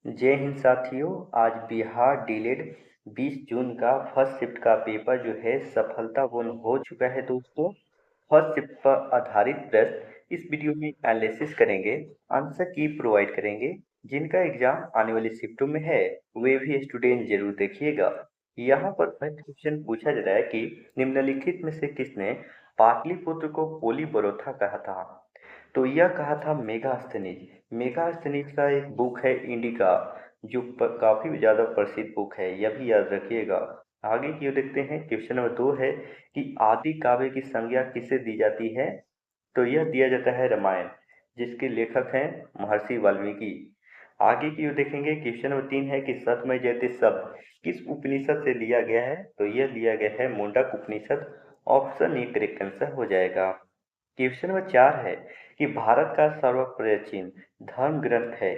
जय हिंद साथियों। आज बिहार डीलेड 20 जून का फर्स्ट शिफ्ट का पेपर जो है सफलतापूर्ण हो चुका है दोस्तों। फर्स्ट शिफ्ट पर आधारित प्रश्न इस वीडियो में एनालिसिस करेंगे, आंसर की प्रोवाइड करेंगे। जिनका एग्जाम आने वाली शिफ्टों में है वे भी स्टूडेंट जरूर देखिएगा। यहाँ पर फर्स्ट क्वेश्चन पूछा जा रहा है कि निम्नलिखित में से किसने पाटलिपुत्र को पोली बरोथा कहा था। तो यह कहा था मेगास्थनीज। मेगास्थनीज का एक बुक है इंडिका, जो काफ़ी ज़्यादा प्रसिद्ध बुक है, यह भी याद रखिएगा। आगे की ओर देखते हैं। क्वेश्चन नंबर 2 है कि आदि काव्य की संज्ञा किसे दी जाती है। तो यह दिया जाता है रामायण, जिसके लेखक हैं महर्षि वाल्मीकि। आगे की ओर देखेंगे। क्वेश्चन नंबर 3 है कि सतमय जयते शब्द किस उपनिषद से लिया गया है। तो यह लिया गया है मुंडक उपनिषद। ऑप्शन ए करेक्ट आंसर हो जाएगा। क्वेश्चन नंबर 4 है कि भारत का सर्वप्राचीन धर्म ग्रंथ है।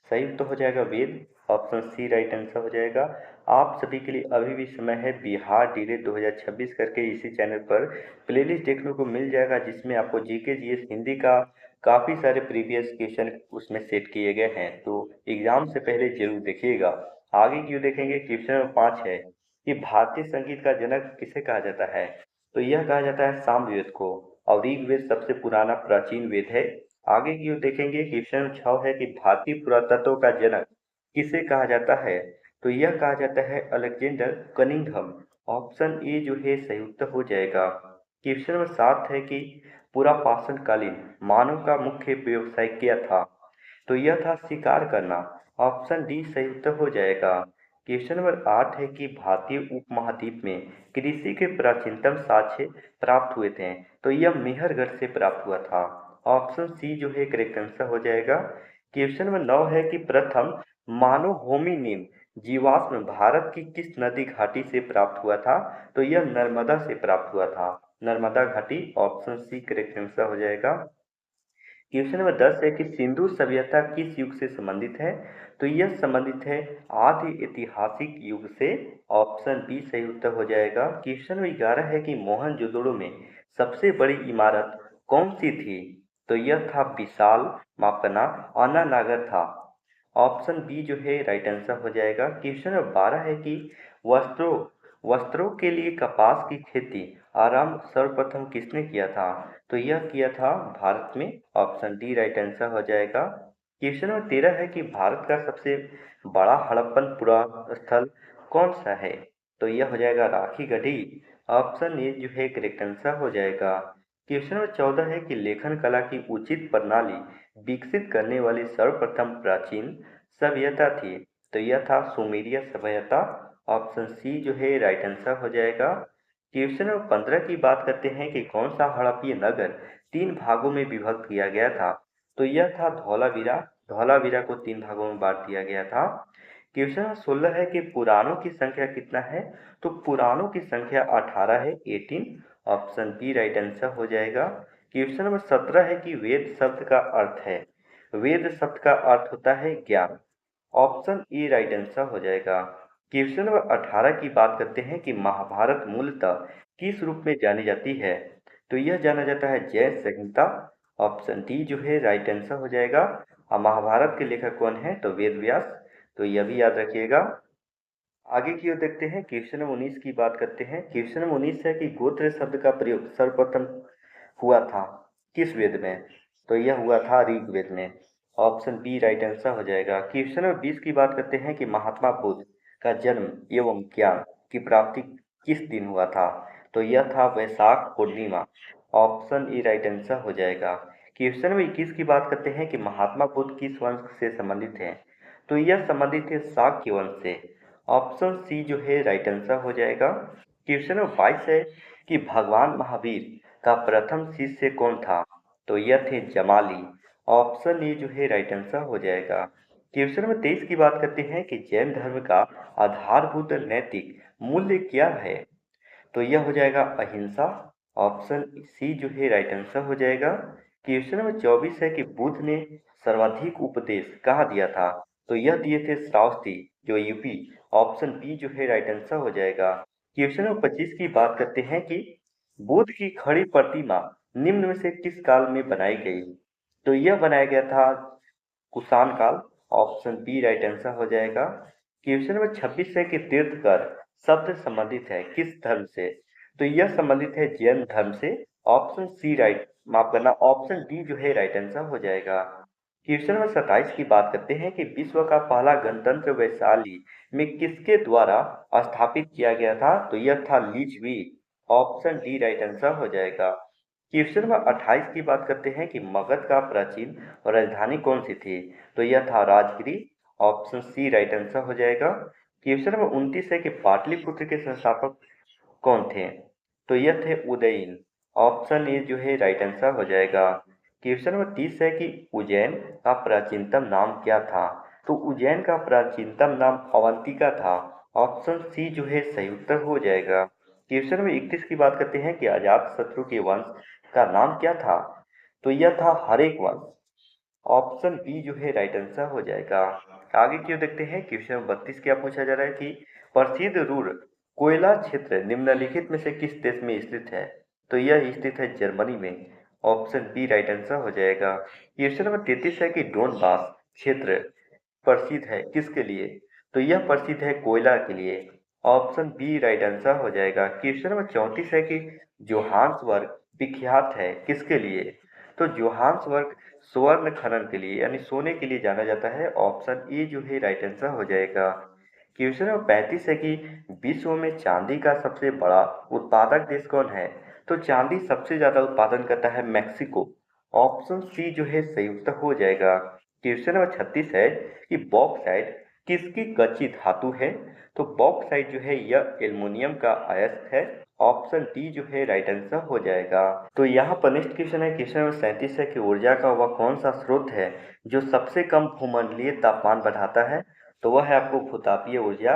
सही उत्तर हो जाएगा वेद। ऑप्शन सी राइट आंसर हो जाएगा। आप सभी के लिए अभी भी समय है। बिहार डीले 2026 करके इसी चैनल पर प्लेलिस्ट देखने को मिल जाएगा, जिसमें आपको जीके जीएस हिंदी का काफ़ी सारे प्रीवियस क्वेश्चन उसमें सेट किए गए हैं, तो एग्जाम से पहले जरूर देखिएगा। आगे क्यों देखेंगे। क्वेश्चन नंबर 5 है कि भारतीय संगीत का जनक किसे कहा जाता है। तो यह कहा जाता है सामवेद को, और ऋग्वेद सबसे पुराना प्राचीन वेद है। आगे की ओर देखेंगे। क्वेश्चन 6 है कि भारतीय पुरातत्व का जनक किसे कहा जाता है। तो यह कहा जाता है अलेक्जेंडर कनिंघम। ऑप्शन ए जो है सही उत्तर हो जाएगा। क्वेश्चन नंबर 7 है कि पुरापाषाण कालीन मानव का मुख्य व्यवसाय क्या था। तो यह था शिकार करना। ऑप्शन डी सही उत्तर हो जाएगा। क्वेश्चन नंबर 8 है कि भारतीय उपमहाद्वीप में कृषि के प्राचीनतम साक्ष्य प्राप्त हुए थे। तो यह मेहरगढ़ से प्राप्त हुआ था। ऑप्शन सी जो है करेक्ट आंसर हो जाएगा। क्वेश्चन नंबर 9 है कि प्रथम मानव होमिनिन जीवाश्म भारत की किस नदी घाटी से प्राप्त हुआ था। तो यह नर्मदा से प्राप्त हुआ था, नर्मदा घाटी। ऑप्शन सी करेक्ट आंसर हो जाएगा। क्वेश्चन नंबर 10 है कि सिंधु सभ्यता किस युग से संबंधित है। तो यह संबंधित है आदि ऐतिहासिक युग से। ऑप्शन बी सही उत्तर हो जाएगा। क्वेश्चन नंबर 11 है कि मोहनजोदड़ो में सबसे बड़ी इमारत कौन सी थी। तो यह था विशाल, माफ करना, अन्नानागर था। ऑप्शन बी जो है राइट आंसर हो जाएगा। क्वेश्चन नंबर 12 है कि वस्त्रों वस्त्रों के लिए कपास की खेती आरंभ सर्वप्रथम किसने किया था। तो यह किया था भारत में। ऑप्शन डी राइट आंसर हो जाएगा। क्वेश्चन नंबर 13 है कि भारत का सबसे बड़ा हड़प्पन पुरास्थल कौन सा है। तो यह हो जाएगा राखी गढ़ी। ऑप्शन ए जो है करेक्ट आंसर हो जाएगा। क्वेश्चन नंबर 14 है कि लेखन कला की उचित प्रणाली विकसित करने वाली सर्वप्रथम प्राचीन सभ्यता थी। तो यह था सुमेरिया सभ्यता। ऑप्शन सी जो है राइट आंसर हो जाएगा। क्वेश्चन नंबर 15 की बात करते हैं कि कौन सा हड़प्पीय नगर 3 भागों में विभक्त किया गया था। तो यह था धौलावीरा। धौलावीरा को 3 भागों में बांट दिया गया था। क्वेश्चन नंबर 16 है कि पुराणों की संख्या कितना है। तो पुराणों की संख्या 18 है, 18। ऑप्शन बी राइट आंसर हो जाएगा। क्वेश्चन नंबर 17 है कि वेद शब्द का अर्थ है। वेद शब्द का अर्थ होता है ज्ञान। ऑप्शन ए राइट आंसर हो जाएगा। क्वेश्चन नंबर 18 की बात करते हैं कि महाभारत मूलतः किस रूप में जानी जाती है। तो यह जाना जाता है जैन संहिता। ऑप्शन डी जो है राइट आंसर हो जाएगा। और महाभारत के लेखक कौन है। तो वेद व्यास। तो यह भी याद रखिएगा। आगे की ओर देखते हैं। क्वेश्चन नंबर 19 की बात करते हैं। क्वेश्चन नंबर 19 है कि गोत्र शब्द का प्रयोग सर्वप्रथम हुआ था किस वेद में। तो यह हुआ था ऋग्वेद में। ऑप्शन बी राइट आंसर हो जाएगा। क्वेश्चन नंबर 20 की बात करते हैं कि महात्मा बुद्ध का जन्म एवं ज्ञान की प्राप्ति किस दिन हुआ था। तो यह था Vaishakh Purnima. Option A right answer हो जाएगा। क्वेश्चन नंबर 21 की बात करते हैं कि महात्मा बुद्ध किस वंश से संबंधित हैं। तो यह संबंधित है शाक्य वंश से। ऑप्शन सी जो है राइट आंसर हो जाएगा। क्वेश्चन नंबर 22 है कि भगवान महावीर का प्रथम शिष्य कौन था। तो यह थे जमाली। ऑप्शन ए जो है राइट आंसर हो जाएगा। क्वेश्चन नंबर 23 की बात करते हैं कि जैन धर्म का आधारभूत नैतिक मूल्य क्या है। तो यह हो जाएगा अहिंसा। ऑप्शन सी जो है राइट आंसर हो जाएगा। क्वेश्चन नंबर 24 है कि बुद्ध ने सर्वाधिक उपदेश कहाँ दिया था। तो यह दिए थे श्रावस्ती, जो यूपी। ऑप्शन बी जो है राइट आंसर हो जाएगा। क्वेश्चन नंबर 25 की बात करते हैं कि बुद्ध की खड़ी प्रतिमा निम्न में से किस काल में बनाई गई। तो यह बनाया गया था कुषाण काल। ऑप्शन बी राइट आंसर हो जाएगा। क्वेश्चन नंबर 26 है कि तीर्थकर शब्द संबंधित है किस धर्म से? तो यह संबंधित है जैन धर्म से। ऑप्शन सी राइट, माफ करना, ऑप्शन डी जो है राइट आंसर हो जाएगा। क्वेश्चन नंबर 27 की बात करते हैं कि विश्व का पहला गणतंत्र वैशाली में किसके द्वारा स्थापित किया गया था? तो यह था Licchavi. Option D right answer हो जाएगा। क्वेश्चन नंबर 28 की बात करते हैं कि मगध का प्राचीन राजधानी कौन सी थी? तो यह था Rajgiri. Option C right answer हो जाएगा। क्वेश्चन नंबर 29 है कि पाटलिपुत्र के संस्थापक कौन थे? तो यह थे उदयन। ऑप्शन ए जो है राइट आंसर हो जाएगा। क्वेश्चन नंबर 30 है कि उज्जैन का प्राचीनतम नाम क्या था? तो उज्जैन का प्राचीनतम नाम अवंतिका था। ऑप्शन सी जो है सही उत्तर हो जाएगा। क्वेश्चन नंबर 31 की बात करते हैं कि अजातशत्रु के वंश का नाम क्या था? तो यह था हरेक वंश। ऑप्शन बी जो है राइट आंसर हो जाएगा। आगे क्यों देखते हैं। क्वेश्चन नंबर 32 क्या पूछा जा रहा है कि प्रसिद्ध रूर कोयला क्षेत्र निम्नलिखित में से किस देश में स्थित है? तो यह स्थित है जर्मनी में। ऑप्शन बी राइट आंसर हो जाएगा। क्वेश्चन नंबर 33 है कि डोनबास क्षेत्र प्रसिद्ध है किसके लिए? तो यह प्रसिद्ध है कोयला के लिए। ऑप्शन बी राइट आंसर हो जाएगा। क्वेश्चन नंबर 34 है कि जोहान्सबर्ग विख्यात है किसके लिए? तो जोहान्सबर्ग स्वर्ण खनन के लिए यानी सोने के लिए जाना जाता है। ऑप्शन ए जो है राइट आंसर हो जाएगा। क्वेश्चन नंबर 35 है कि विश्व में चांदी का सबसे बड़ा उत्पादक देश कौन है? तो चांदी सबसे ज्यादा उत्पादन करता है मैक्सिको। ऑप्शन सी जो है सही उत्तर हो जाएगा। क्वेश्चन नंबर 36 है कि बॉक्साइट किसकी कच्ची धातु है? तो बॉक्साइट जो है यह एल्युमिनियम का अयस्क है। ऑप्शन डी जो है राइट आंसर हो जाएगा। तो यहाँ पर नेक्स्ट क्वेश्चन है। क्वेश्चन नंबर 37 है कि ऊर्जा का वह कौन सा स्रोत है जो सबसे कम भूमंडलीय तापमान बढ़ाता है? तो वह है आपको भूतापीय ऊर्जा।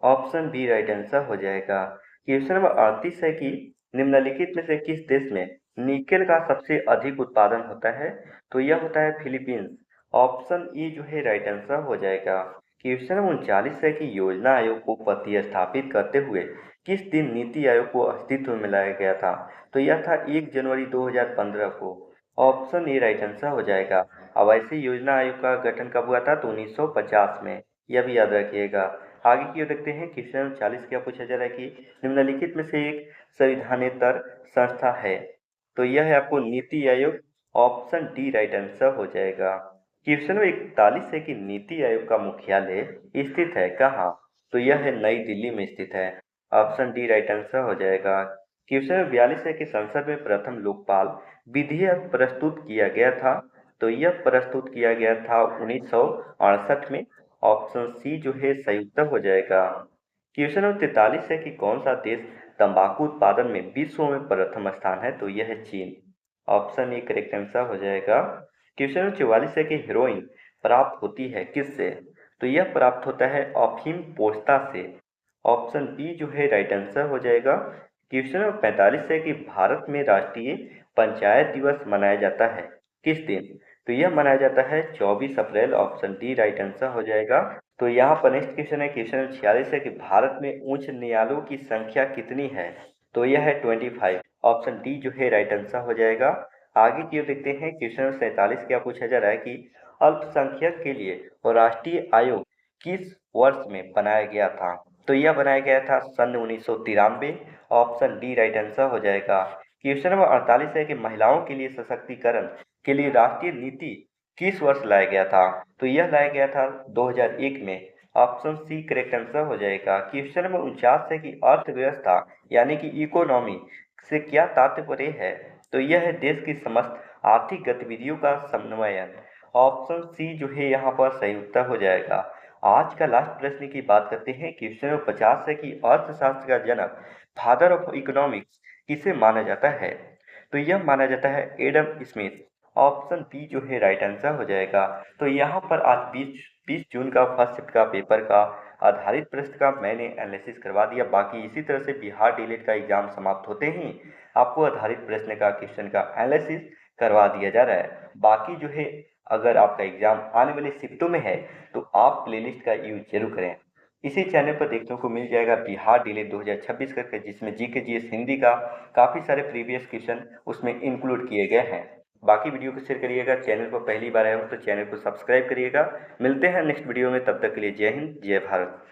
ऑप्शन बी राइट आंसर हो जाएगा। क्वेश्चन नंबर 38 है कि निम्नलिखित में से किस देश में निकेल का सबसे अधिक उत्पादन होता है? तो यह होता है फिलीपींस। ऑप्शन ई जो है राइट आंसर हो जाएगा। क्वेश्चन नंबर 39 है कि योजना आयोग को प्रतिस्थापित करते हुए किस दिन नीति आयोग को अस्तित्व में लाया गया था? तो यह था 1 जनवरी 2015 को। ऑप्शन ए राइट आंसर हो जाएगा। अब ऐसे योजना आयोग का गठन कब हुआ था? तो 1950 में। यह भी याद रखिएगा। आगे की ओर देखते हैं। क्वेश्चन 40 क्या पूछा जा रहा है कि निम्नलिखित में से एक संविधानेतर संस्था है? तो यह है आपको NITI Aayog. Option D right answer हो जाएगा। क्वेश्चन नंबर 41 है कि नीति आयोग का मुख्यालय स्थित है कहाँ? तो यह है नई दिल्ली में स्थित है। ऑप्शन डी राइट आंसर हो जाएगा। क्वेश्चन नंबर 42 है कि संसद में प्रथम लोकपाल विधेयक प्रस्तुत किया गया था? तो यह प्रस्तुत किया गया था 1968 में। ऑप्शन सी जो है सही उत्तर हो जाएगा। क्वेश्चन नंबर 43 है कि कौन सा देश तंबाकू उत्पादन में विश्व में प्रथम स्थान है? तो यह है चीन। ऑप्शन ए करेक्ट आंसर हो जाएगा। क्वेश्चन नंबर 44 है कि हीरोइन प्राप्त होती है किससे? तो यह प्राप्त होता है अफीम पोस्ता से। ऑप्शन बी जो है राइट आंसर हो जाएगा। क्वेश्चन नंबर 45 है कि भारत में राष्ट्रीय पंचायत दिवस मनाया जाता है किस दिन? तो यह मनाया जाता है 24 अप्रैल। ऑप्शन डी राइट आंसर हो जाएगा। तो यहाँ पर नेक्स्ट क्वेश्चन है। क्वेश्चन नंबर 46 है कि भारत में उच्च न्यायालयों की संख्या कितनी है? तो यह है 25। ऑप्शन डी जो है राइट आंसर हो जाएगा। आगे की ओर देखते हैं। क्वेश्चन नंबर 47 क्या पूछा जा रहा है कि अल्पसंख्यक के लिए राष्ट्रीय आयोग किस वर्ष में बनाया गया था? तो यह बनाया गया था सन 1993। ऑप्शन डी राइट आंसर हो जाएगा। क्वेश्चन नंबर 48 है कि महिलाओं के लिए सशक्तिकरण के लिए राष्ट्रीय नीति किस वर्ष लाया गया था? तो यह लाया गया था 2001 में। ऑप्शन सी करेक्ट आंसर हो जाएगा। क्वेश्चन नंबर 49 है कि अर्थव्यवस्था यानी कि इकोनॉमी से क्या तात्पर्य है? तो यह है देश की समस्त आर्थिक गतिविधियों का समन्वयन। ऑप्शन सी जो है यहाँ पर सही उत्तर हो जाएगा। आज का लास्ट प्रश्न की बात करते हैं। क्वेश्चन नंबर 50 है कि अर्थशास्त्र का जनक, फादर ऑफ इकोनॉमिक्स, किसे माना जाता है? तो यह माना जाता है एडम स्मिथ। ऑप्शन बी जो है राइट आंसर हो जाएगा। तो यहाँ पर आज 20 जून का फर्स्ट शिफ्ट का पेपर का आधारित प्रश्न का मैंने एनालिसिस करवा दिया। बाकी इसी तरह से बिहार डीएलएड का एग्जाम समाप्त होते ही आपको आधारित प्रश्न का क्वेश्चन का एनालिसिस करवा दिया जा रहा है। बाकी जो है अगर आपका एग्जाम आने वाले शिफ्टों में है तो आप प्लेलिस्ट का यूज जरूर करें। इसी चैनल पर देखने को मिल जाएगा बिहार डीएलएड 2026 करके, जिसमें जीके जीएस हिंदी का काफ़ी सारे प्रीवियस क्वेश्चन उसमें इंक्लूड किए गए हैं। बाकी वीडियो को शेयर करिएगा। चैनल पर पहली बार आए हो तो चैनल को सब्सक्राइब करिएगा। मिलते हैं नेक्स्ट वीडियो में, तब तक के लिए जय हिंद, जय भारत।